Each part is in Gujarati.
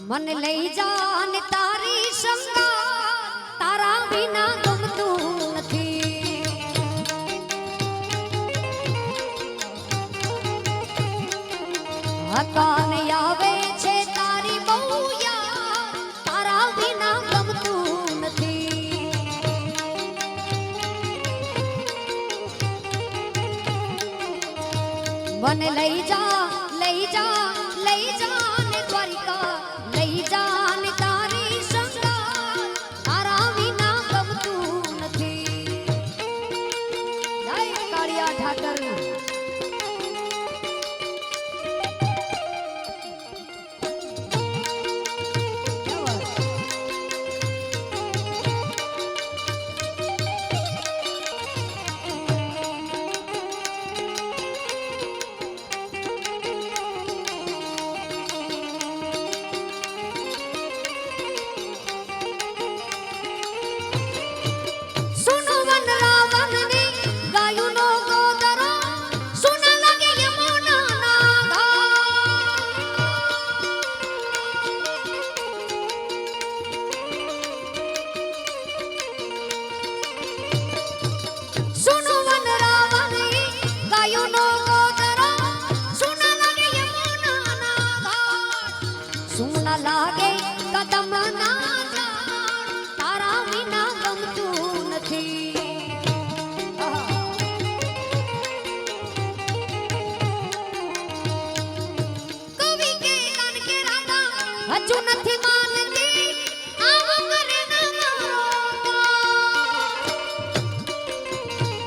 મને લઈ જા ને તારી સંગાત તારા વિના ગમતું નથી હકાને આવે છે તારી બહુ યાદ તારા વિના ગમતું નથી મને લઈ જા લઈ જા લઈ જા ને દ્વારિકા લઈ જા ને તારી સંગાત તારા વિના ગમતું નથી જય કાળિયા ઠાકર સુના લાગે કદમ ના તારા વિના ગમતું નથી કવિ કે કાન કે રાધા હજુ નથી માનતી આવો કરે ના મારો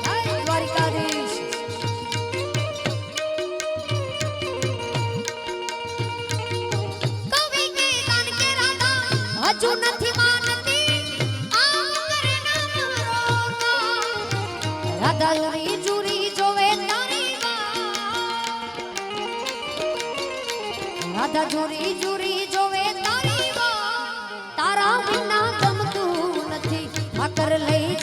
જય દ્વારિકાધીશ હજુ નથી માનતી આમ કરે ના મારો રાધા જુરી જુરી જોવે તારી વાત રાધા જુરી જુરી જોવે તારી વાત તારા વિના ગમતું નથી ઠાકર લઈ